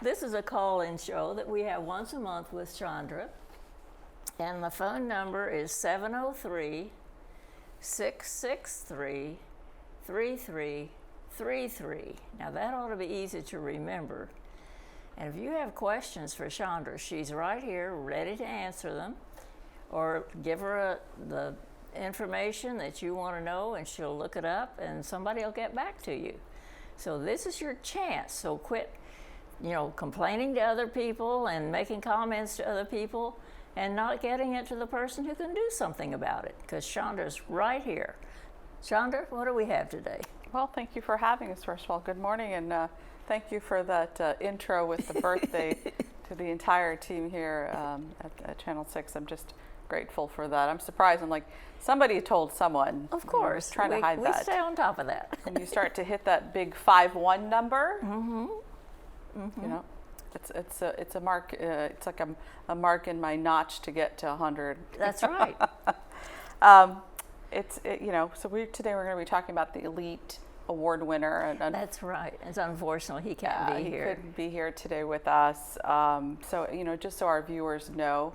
This is a call-in show that we have once a month with Chandra. And the phone number is 703-663-3333. Now that ought to be easy to remember. And if you have questions for Chandra, she's right here ready to answer them. Or give her the information that you want to know and she'll look it up and somebody will get back to you. So this is your chance. So quit, complaining to other people and making comments to other people and not getting it to the person who can do something about it, because Chandra's right here. Chandra, what do we have today? Well, thank you for having us, first of all. Good morning, and thank you for that intro with the birthday to the entire team here at Channel 6. I'm just grateful for that. I'm surprised. I'm like, somebody told someone. Of course. Trying to hide that. We stay on top of that. When you start to hit that big 5-1 number, it's a mark. It's like a mark in my notch to get to 100. That's right. So today we're going to be talking about the Elite Award winner. And that's right. It's unfortunate he can't be here. He couldn't be here today with us. Just so our viewers know,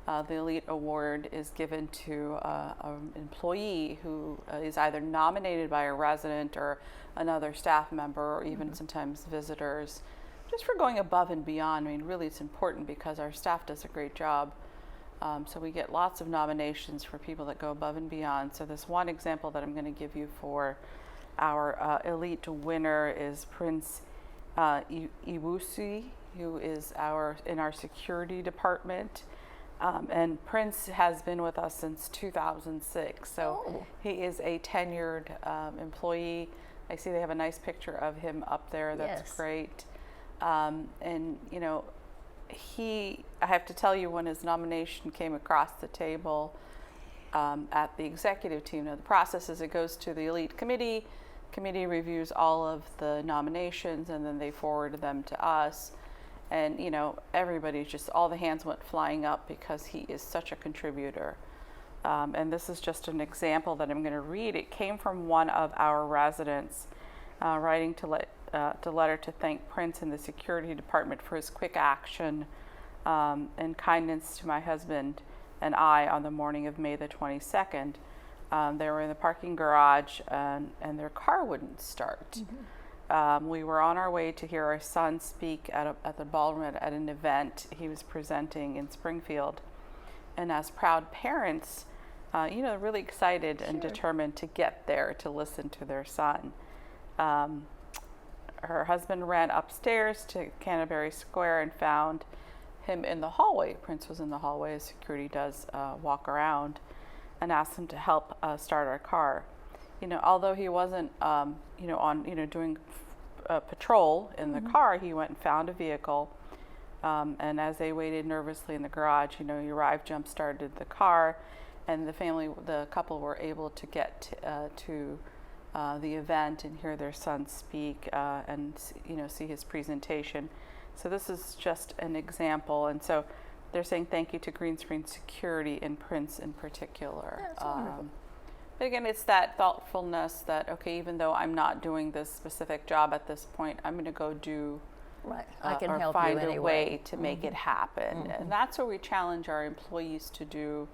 the Elite Award is given to an employee who is either nominated by a resident or another staff member, or even sometimes visitors, just for going above and beyond. I mean, really, it's important because our staff does a great job. So we get lots of nominations for people that go above and beyond. So this one example that I'm going to give you for our Elite winner is Prince Iwusi, who is in our security department. And Prince has been with us since 2006, so he is a tenured employee. I see they have a nice picture of him up there. That's great. I have to tell you, when his nomination came across the table at the executive team, now the process is it goes to the Elite Committee. Committee reviews all of the nominations and then they forward them to us. And everybody's just, all the hands went flying up because he is such a contributor. And this is just an example that I'm going to read. It came from one of our residents writing the letter to thank Prince and the security department for his quick action and kindness to my husband and I on the morning of May the 22nd. They were in the parking garage and their car wouldn't start. We were on our way to hear our son speak at the ballroom at an event he was presenting in Springfield. And as proud parents, really excited and determined to get there to listen to their son. Her husband ran upstairs to Canterbury Square and found him in the hallway. Prince was in the hallway, as security does walk around, and asked him to help start our car. Although he wasn't, doing patrol in the car, he went and found a vehicle. And as they waited nervously in the garage, he arrived, jump-started the car, and the couple were able to get to the event and hear their son speak and, see his presentation. So this is just an example. And so they're saying thank you to Green Screen Security and Prince in particular. That's wonderful. But again, it's that thoughtfulness that, okay, even though I'm not doing this specific job at this point, I'm going to go do I can help find you anyway. a way to make it happen. And that's what we challenge our employees to do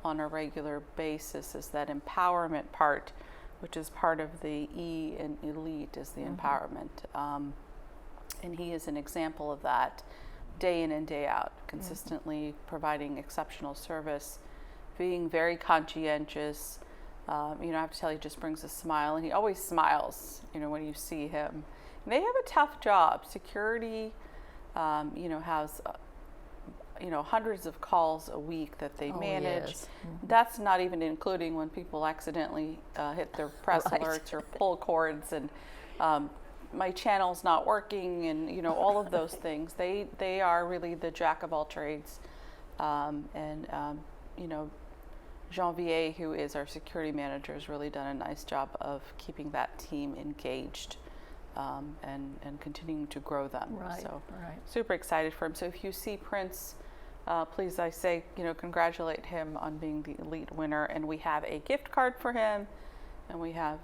on a regular basis, is that empowerment part, which is part of the E in Elite, is the empowerment. And he is an example of that, day in and day out, consistently providing exceptional service, being very conscientious. I have to tell you, he just brings a smile, and he always smiles, when you see him. And they have a tough job. Security, has, hundreds of calls a week that they manage. Yes. That's not even including when people accidentally hit their press alerts or pull cords and my channel's not working, and all of those things. They are really the jack of all trades, Janvier, who is our security manager, has really done a nice job of keeping that team engaged and continuing to grow them. Super excited for him. So if you see Prince, please, I say, congratulate him on being the Elite winner. And we have a gift card for him, and we have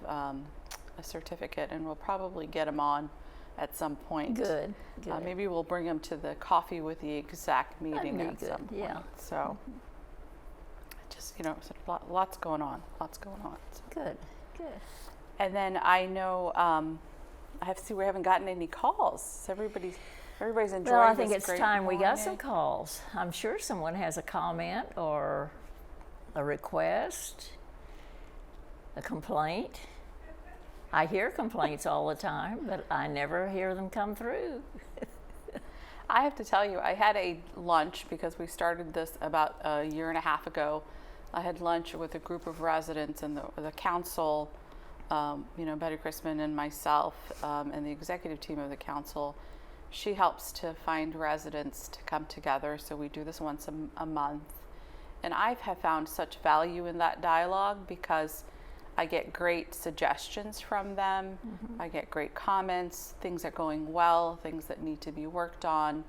a certificate, and we'll probably get him on at some point. Good, good. Maybe we'll bring them to the coffee with the exec meeting be at good, some point. yeah. So, just, lots going on, So. Good, good. And then I know, I have to see, we haven't gotten any calls. Everybody's enjoying this. Well, I think it's great time we got morning. some calls. I'm sure someone has a comment or a request, a complaint. I hear complaints all the time, but I never hear them come through. I have to tell you, I had a lunch because we started this about a year and a half ago. I had lunch with a group of residents and the council, Betty Chrisman and myself, and the executive team of the council. She helps to find residents to come together, so we do this once a month. And I have found such value in that dialogue because I get great suggestions from them. I get great comments, things are going well, things that need to be worked on.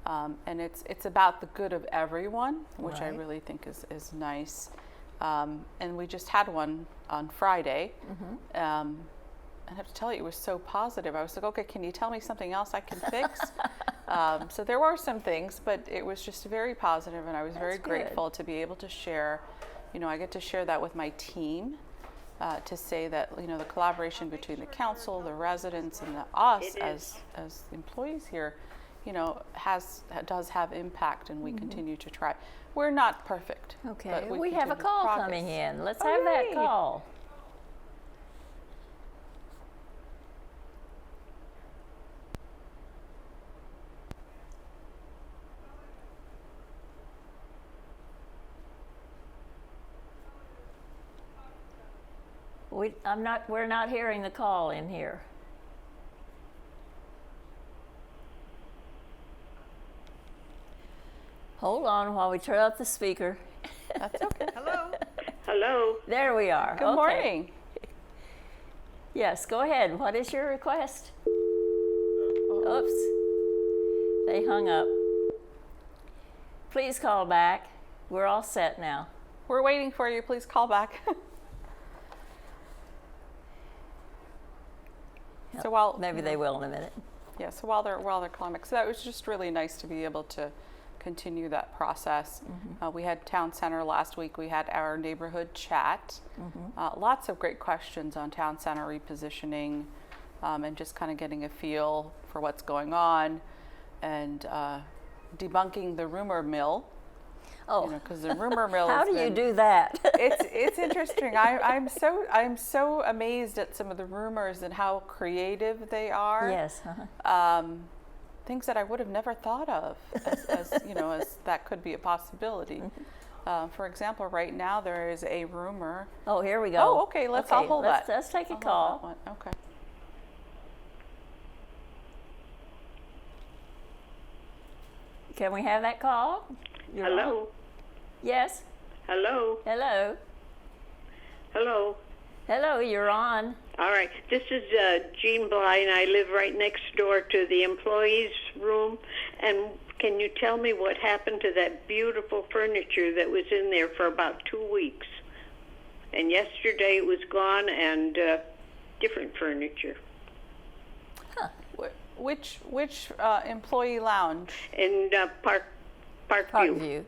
And it's about the good of everyone, which I Right. really think is nice. And we just had one on Friday. I have to tell you, it was so positive. I was like, okay, can you tell me something else I can fix? So there were some things, but it was just very positive, and I was very That's good. grateful to be able to share. I get to share that with my team, to say that the collaboration between the council, the residents, and us as employees here, does have impact, and we continue to try. We're not perfect. Okay, but we have a continue call progress. coming in. Let's Oh, have that yay. call. We're not hearing the call in here. Hold on while we turn up the speaker. That's okay. Hello. There we are. Good morning. Yes, go ahead. What is your request? Oops. They hung up. Please call back. We're all set now. We're waiting for you. Please call back. So while Maybe they will in a minute. so while they're calling back, so that was just really nice to be able to continue that process. We had Town Center last week. We had our neighborhood chat. Lots of great questions on Town Center repositioning, and just kind of getting a feel for what's going on, and debunking the rumor mill. Oh, Because the rumor mill. how has do you been- do that? It's interesting. I'm so amazed at some of the rumors and how creative they are. Yes. Uh-huh. Things that I would have never thought of as that could be a possibility. For example, right now there is a rumor. Oh, here we go. Oh, okay. I'll hold that. Let's take a I'll hold call. that one. Okay. Can we have that call? You're on. Hello. Yes. Hello. Hello. Hello. Hello, you're on. All right. This is Jean Bly, and I live right next door to the employees' room. And can you tell me what happened to that beautiful furniture that was in there for about 2 weeks? And yesterday it was gone, and different furniture. Which employee lounge? In Parkview. Parkview.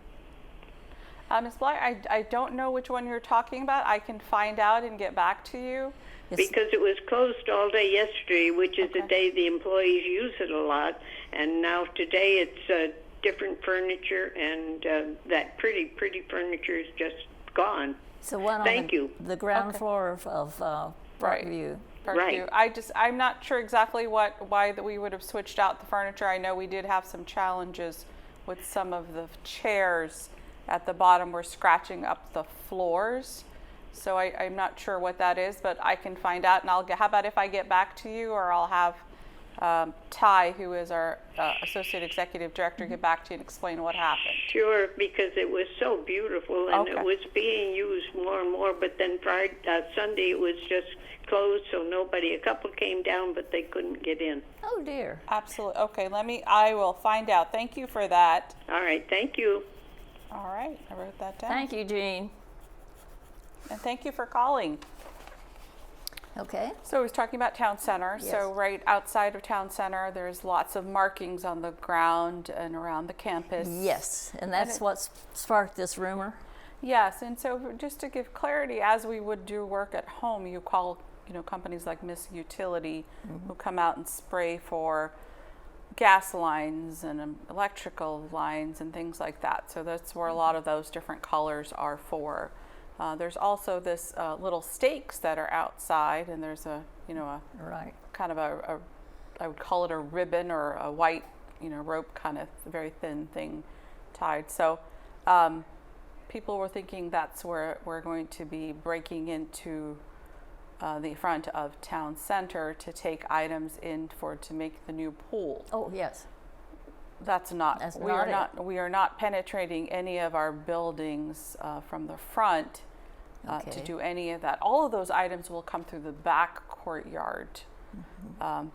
Ms. Bly, I don't know which one you're talking about. I can find out and get back to you. Because it was closed all day yesterday, which is the Okay. day the employees use it a lot. And now today it's different furniture, and that pretty furniture is just gone. So one Thank on you. the ground Okay. floor of Right. Parkview. Right. I'm not sure exactly why that we would have switched out the furniture. I know we did have some challenges with some of the chairs at the bottom were scratching up the floors. So I'm not sure what that is, but I can find out, and how about if I get back to you, or I'll have Ty, who is our Associate Executive Director, get back to you and explain what happened. Sure, because it was so beautiful, and Okay. it was being used more and more. But then Sunday it was just closed, so nobody. A couple came down, but they couldn't get in. Oh dear. Absolutely. Okay, I will find out. Thank you for that. All right, thank you. All right, I wrote that down. Thank you, Jean. And thank you for calling. Okay. So he's talking about town center. Yes. So right outside of town center, there's lots of markings on the ground and around the campus. Yes, and that's what sparked this rumor. Yes, and so just to give clarity, as we would do work at home, you call, companies like Miss Utility who come out and spray for gas lines and electrical lines and things like that. So that's where a lot of those different colors are for. There's also this little stakes that are outside, and there's a Right. kind of I would call it a ribbon or a white rope, kind of very thin thing tied. So people were thinking that's where we're going to be breaking into the front of town center to take items in to make the new pool. Oh, yes. That's not. That's we not are it. not. We are not penetrating any of our buildings from the front to Okay. do any of that. All of those items will come through the back courtyard,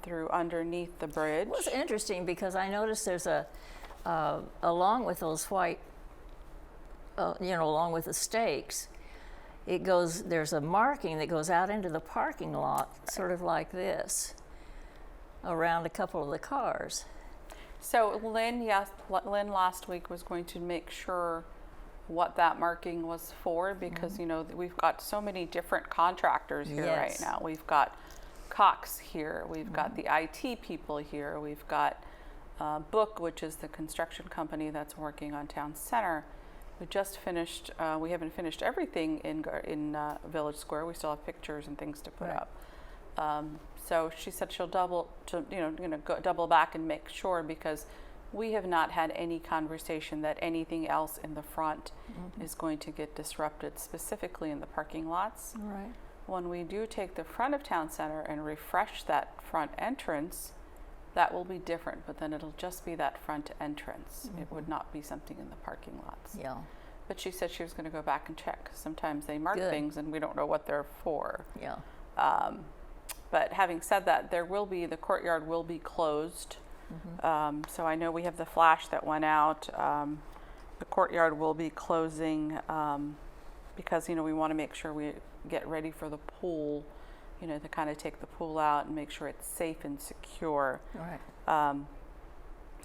through underneath the bridge. Well, it's interesting because I noticed there's along with those white, along with the stakes, there's a marking that goes out into the parking lot, sort of like this, around a couple of the cars. So Lynn last week was going to make sure what that marking was for, because we've got so many different contractors here right Yes. now. We've got Cox here, we've got the IT people here, we've got Book, which is the construction company that's working on town center. We just finished. We haven't finished everything in Village Square. We still have pictures and things to put Right. up. So she said she'll double back and make sure, because we have not had any conversation that anything else in the front is going to get disrupted, specifically in the parking lots. All right. When we do take the front of town center and refresh that front entrance, that will be different, but then it'll just be that front entrance. It would not be something in the parking lots. Yeah. But she said she was going to go back and check. Sometimes they mark Good. things and we don't know what they're for. Yeah. But having said that, the courtyard will be closed. So I know we have the flash that went out. The courtyard will be closing because we want to make sure we get ready for the pool, to kind of take the pool out and make sure it's safe and secure. All right.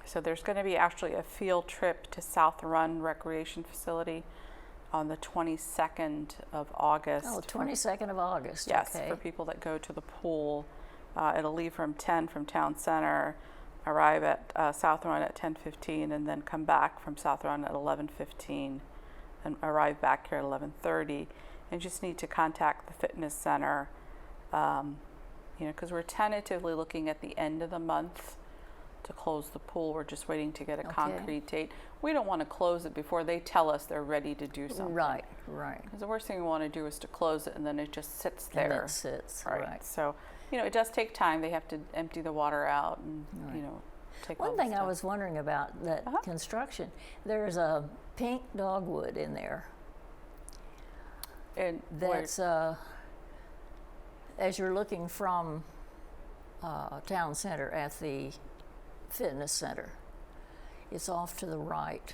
So there's going to be actually a field trip to South Run Recreation Facility on the 22nd of August. Oh, 22nd of August. Yes, Okay. for people that go to the pool. It'll leave from 10 from town center, arrive at South Run at 10:15, and then come back from South Run at 11:15 and arrive back here at 11:30. And just need to contact the fitness center, because we're tentatively looking at the end of the month to close the pool. We're just waiting to get a Okay. concrete date. We don't want to close it before they tell us they're ready to do something. Right. Right. Because the worst thing we want to do is to close it and then it just sits And there. it sits. Right. Right. So, it does take time. They have to empty the water out and, Right. take all One the thing I stuff. was wondering about that Uh-huh. construction, there's a pink dogwood in there. And where- That's as you're looking from town center at the fitness center. It's off to the right.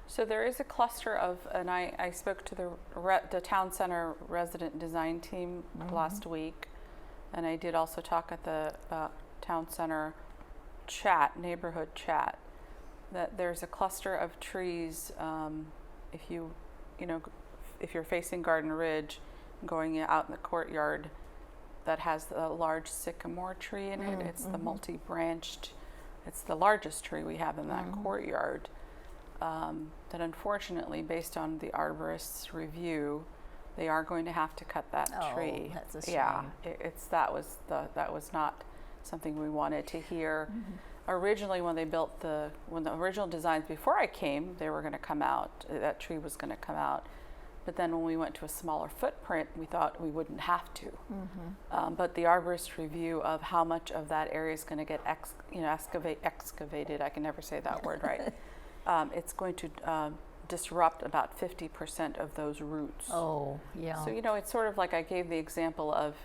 so there is a cluster of, and I spoke to the town center resident design team last week, and I did also talk at the town center neighborhood chat, that there's a cluster of trees. If you're facing Garden Ridge, going out in the courtyard, that has a large sycamore tree in it. It's the multi-branched. It's the largest tree we have in that courtyard. That unfortunately, based on the arborist's review, they are going to have to cut that Oh, tree. that's a Yeah, shame. that was not something we wanted to hear. Originally, when the original designs before I came, they were going to come out. That tree was going to come out. But then when we went to a smaller footprint, we thought we wouldn't have to. But the arborist review of how much of that area is going to get excavated, I can never say that word right. It's going to disrupt about 50% of those roots. Oh, yeah. So, it's sort of like I gave the example of,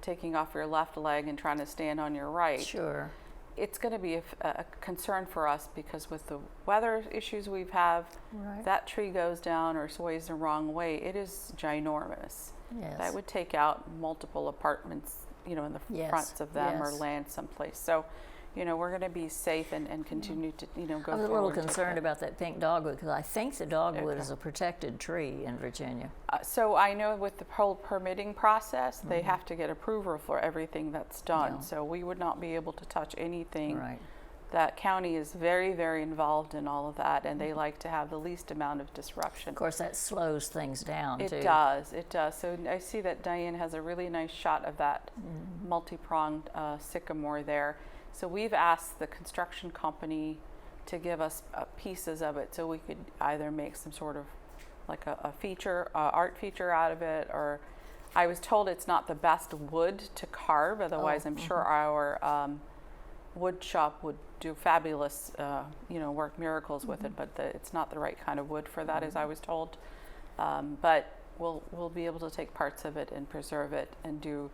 taking off your left leg and trying to stand on your right. Sure. It's going to be a concern for us, because with the weather issues we've had, Right. that tree goes down or sways the wrong way, it is ginormous. Yes. that would take out multiple apartments, in the Yes. fronts of them or Yes. land someplace. So, we're going to be safe and continue to, go forward. I was a little and take concerned that. about that pink dogwood because I think the dogwood Okay. is a protected tree in Virginia. So I know with the whole permitting process, they have to get approval for everything that's done. Yeah. So we would not be able to touch anything. Right. That county is very, very involved in all of that, and they like to have the least amount of disruption. Of course, that slows things down too. It does. So I see that Diane has a really nice shot of that multi-pronged sycamore there. So we've asked the construction company to give us pieces of it so we could either make some sort of like a feature, art feature out of it, or I was told it's not the best wood to carve, otherwise I'm sure our wood shop would do fabulous, work miracles with it, but it's not the right kind of wood for that, as I was told. But we'll be able to take parts of it and preserve it and do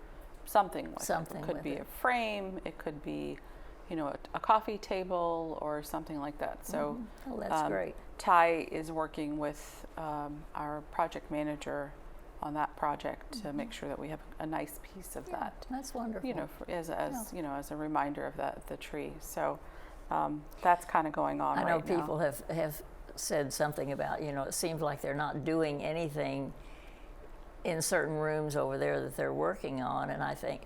something with it. It could be a frame, it could be, a coffee table or something like that. So Oh, that's great. Ty is working with our project manager on that project to make sure that we have a nice piece of that. That's wonderful. As a reminder of the tree. So that's kind of going on I right know now. people have said something about, it seems like they're not doing anything in certain rooms over there that they're working on, and I think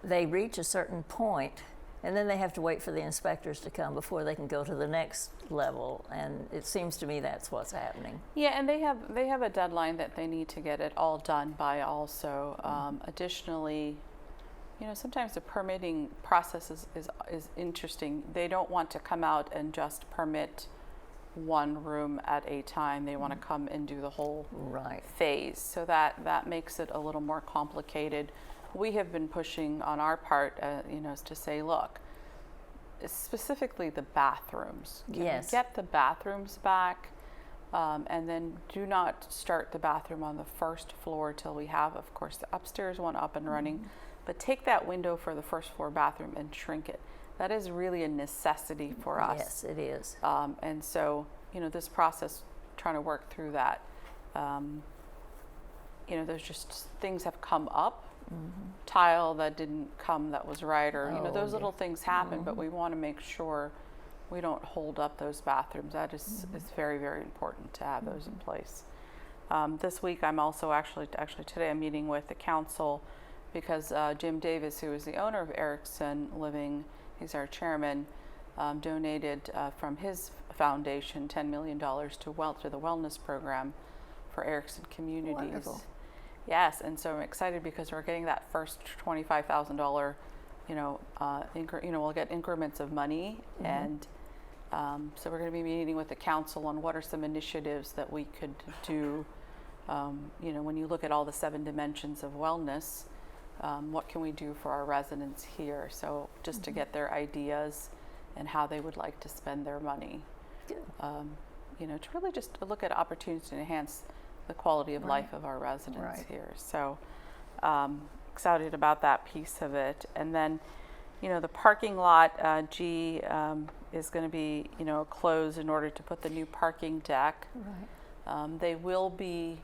they reach a certain point and then they have to wait for the inspectors to come before they can go to the next level, and it seems to me that's what's happening. Yeah, and they have a deadline that they need to get it all done by also. Additionally, sometimes the permitting process is interesting. They don't want to come out and just permit one room at a time. They want to come and do the whole phase. So that makes it a little more complicated. We have been pushing on our part, to say, look, specifically the bathrooms. Can we get the bathrooms back? And then do not start the bathroom on the first floor till we have, of course, the upstairs one up and running. But take that window for the first floor bathroom and shrink it. That is really a necessity for us. Yes, it is. And so, this process, trying to work through that, there's just things have come up. Tile that didn't come that was right, or those little things happen, but we want to make sure we don't hold up those bathrooms. That is very, very important to have those in place. This week I'm also actually today I'm meeting with the council because Jim Davis, who is the owner of Erickson Living, he's our chairman, donated from his foundation $10 million to the wellness program for Erickson communities. Wonderful. Yes, and so I'm excited because we're getting that first $25,000, we'll get increments of money, and so we're going to be meeting with the council on what are some initiatives that we could do. When you look at all the 7 dimensions of wellness, what can we do for our residents here? So just to get their ideas and how they would like to spend their money. Good. To really just look at opportunities to enhance the quality of life of our residents here. So excited about that piece of it. And then, the parking lot, is going to be, closed in order to put the new parking deck. Right. They will be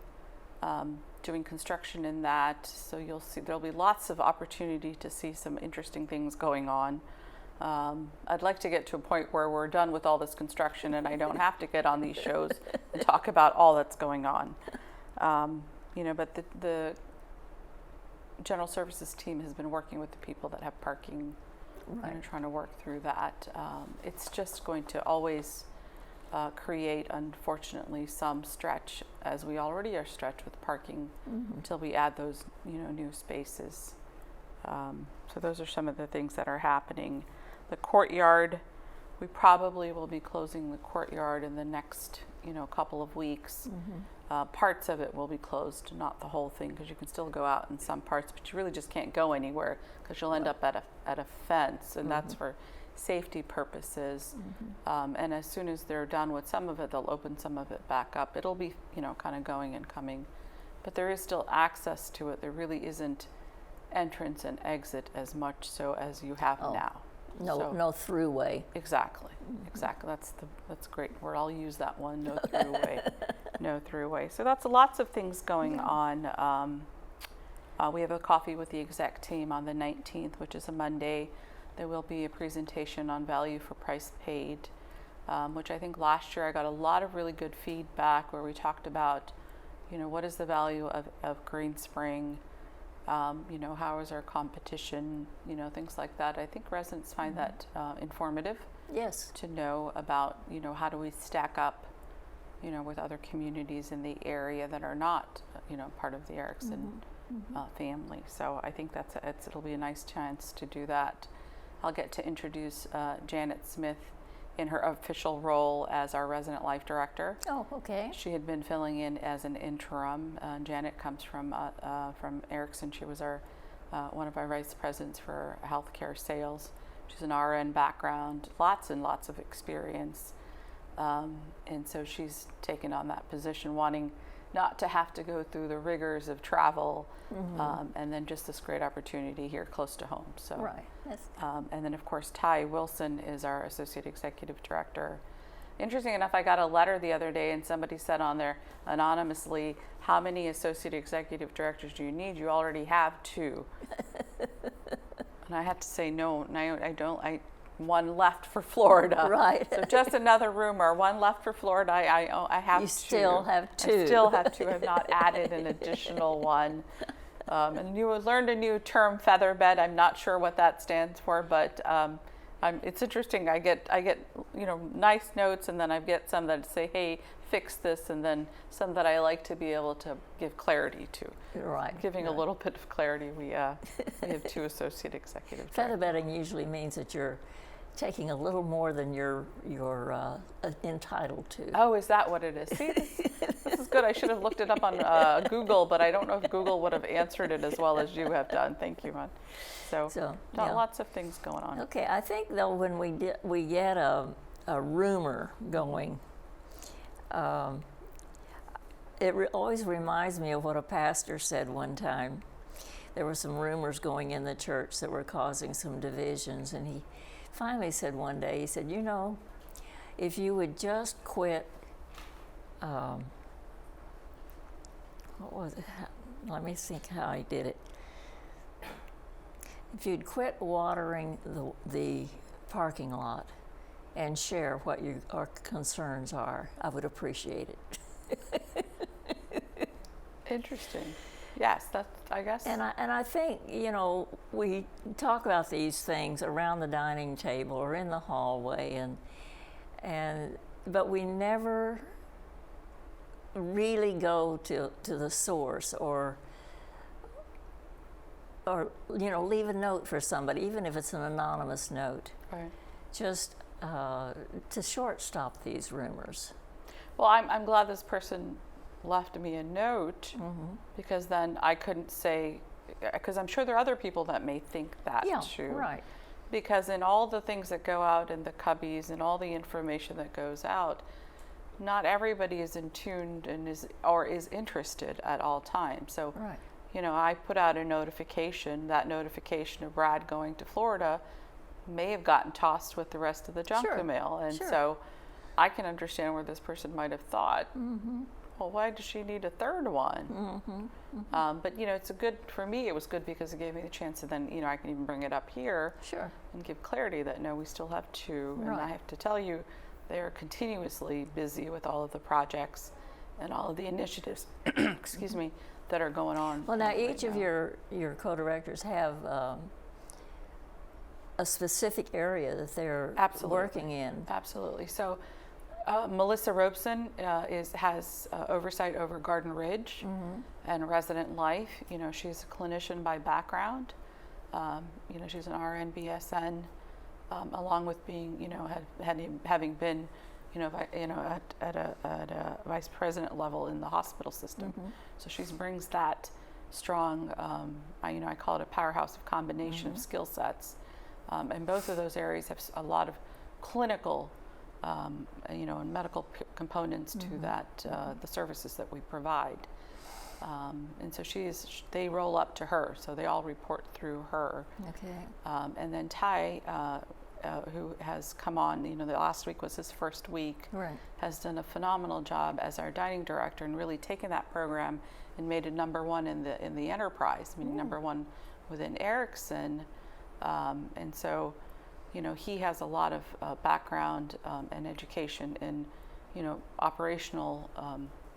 doing construction in that, so you'll see there'll be lots of opportunity to see some interesting things going on. I'd like to get to a point where we're done with all this construction and I don't have to get on these shows and talk about all that's going on. But the general services team has been working with the people that have parking and trying to work through that. It's just going to always create, unfortunately, some stretch, as we already are stretched with parking, until we add those new spaces. So those are some of the things that are happening. The courtyard, we probably will be closing the courtyard in the next couple of weeks. Parts of it will be closed, not the whole thing, because you can still go out in some parts, but you really just can't go anywhere because you'll end up at a fence, and that's for safety purposes. And as soon as they're done with some of it, they'll open some of it back up. It'll be kind of going and coming, but there is still access to it. There really isn't entrance and exit as much so as you have now. No throughway. Exactly. That's great word. I'll use that one. No throughway. No throughway. So that's lots of things going on. we have a coffee with the exec team on the 19th, which is a Monday. There will be a presentation on value for price paid, which I think last year I got a lot of really good feedback where we talked about, what is the value of Green Spring, how is our competition, things like that. I think residents find that informative. Yes. To know about, how do we stack up, with other communities in the area that are not, part of the Erickson family. So I think it'll be a nice chance to do that. I'll get to introduce Janet Smith in her official role as our resident life director. Oh, okay. She had been filling in as an interim. Janet comes from Erickson. She was one of our vice presidents for healthcare sales. She's an RN background, lots and lots of experience. And so she's taken on that position, wanting not to have to go through the rigors of travel, and then just this great opportunity here close to home. So, right. And then of course Ty Wilson is our associate executive director. Interesting enough, I got a letter the other day, and somebody said on there anonymously, "How many associate executive directors do you need? You already have 2." And I had to say no, I don't. One left for Florida. Right. So just another rumor. One left for Florida. I have 2. You still have 2. I still have 2. I have not added an additional one. And you learned a new term, featherbed. I'm not sure what that stands for, but it's interesting. I get nice notes, and then I get some that say, "Hey, fix this," and then some that I like to be able to give clarity to. Right. Giving a little bit of clarity. We have 2 associate executive directors. Featherbedding usually means that you're taking a little more than you're entitled to. Oh, is that what it is? See, this is good. I should have looked it up on Google, but I don't know if Google would have answered it as well as you have done. Thank you, Yvonne. So yeah. Lots of things going on. Okay, I think though when we get a rumor going, it always reminds me of what a pastor said one time. There were some rumors going in the church that were causing some divisions, and he finally said one day, he said, if you would just quit, what was it? Let me think how he did it. If you'd quit watering the parking lot and share what our concerns are, I would appreciate it. Interesting. Yes, that's, I guess. And I think, we talk about these things around the dining table or in the hallway, but we never really go to the source or leave a note for somebody, even if it's an anonymous note. Right. Just to short-stop these rumors. Well, I'm glad this person left me a note, because then I couldn't say, because I'm sure there are other people that may think that too. Right. Because in all the things that go out in the cubbies and all the information that goes out, not everybody is in tune and is interested at all times. So, right. I put out a notification. That notification of Brad going to Florida may have gotten tossed with the rest of the junk mail, and so I can understand where this person might have thought, well, why does she need a third one? But it's for me, it was good because it gave me the chance to then, I can even bring it up here and give clarity that no, we still have 2. Right. And I have to tell you, they are continuously busy with all of the projects and all of the initiatives, excuse me, that are going on. Well, now each of your co-directors have a specific area that they're working in. Absolutely. So Melissa Robeson has oversight over Garden Ridge and resident life. She's a clinician by background. She's an RN BSN, along with being, having been, at a vice president level in the hospital system. So she brings that strong, I call it a powerhouse of combination of skill sets. And both of those areas have a lot of clinical and medical components to that, the services that we provide. And so they roll up to her, so they all report through her. Okay. And then Ty who has come on, the last week was his first week, Right. has done a phenomenal job as our dining director and really taken that program and made it #1 in the enterprise, meaning #1 within Erickson. And so, he has a lot of background and education in, operational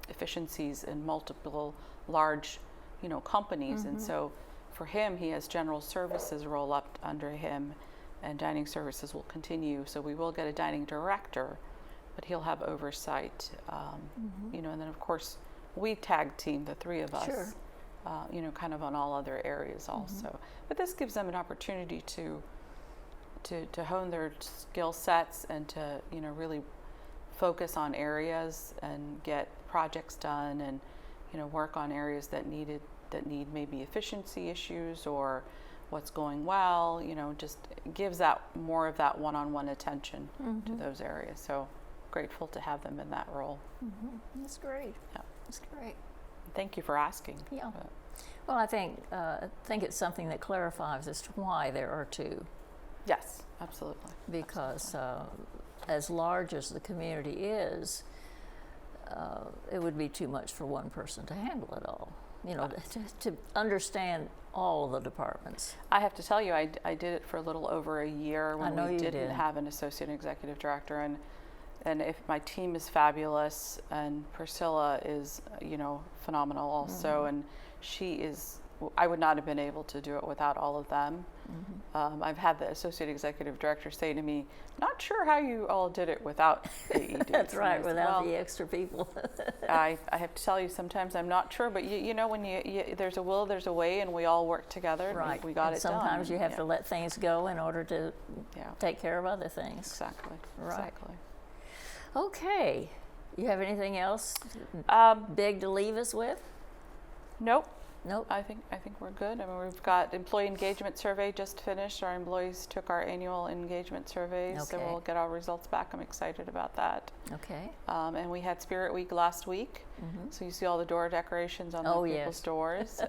efficiencies in multiple large, companies. And so for him, he has general services roll up under him, and dining services will continue. So we will get a dining director, but he'll have oversight, and then of course we tag team, the three of us, Sure. kind of on all other areas also. But this gives them an opportunity to hone their skill sets and to, really focus on areas and get projects done, and, work on areas that need maybe efficiency issues or what's going well, just gives that more of that one-on-one attention to those areas. So grateful to have them in that role. That's great. Yeah. That's great. Thank you for asking. Yeah. Well, I think it's something that clarifies as to why there are two, Yes, absolutely. because as large as the community is, it would be too much for one person to handle it all. To understand all of the departments. I have to tell you, I did it for a little over a year when know we you didn't did. have an associate executive director, and if my team is fabulous, and Priscilla is, phenomenal also, and I would not have been able to do it without all of them. I've had the associate executive director say to me, "Not sure how you all did it without the EDs." That's And right, I said, without "Well, the extra people. I have to tell you, sometimes I'm not sure, but when there's a will, there's a way, and we all work together. And Right. we got and it done. sometimes you have Yeah. to let things go in order to Yeah. take care of other things. Exactly. Right. Exactly. Okay. You have anything else big to leave us with? Nope. Nope. I think we're good. I mean, we've got employee engagement survey just finished. Our employees took our annual engagement survey, so Okay. we'll get our results back. I'm excited about that. Okay. And we had Spirit Week last week, so you see all the door decorations on Oh, the people's yes. doors.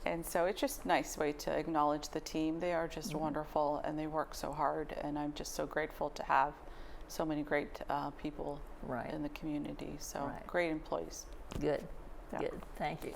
And so it's just a nice way to acknowledge the team. They are just wonderful, and they work so hard, and I'm just so grateful to have so many great people Right. in the community. So Right. great employees. Good. Yeah. Good. Thank you.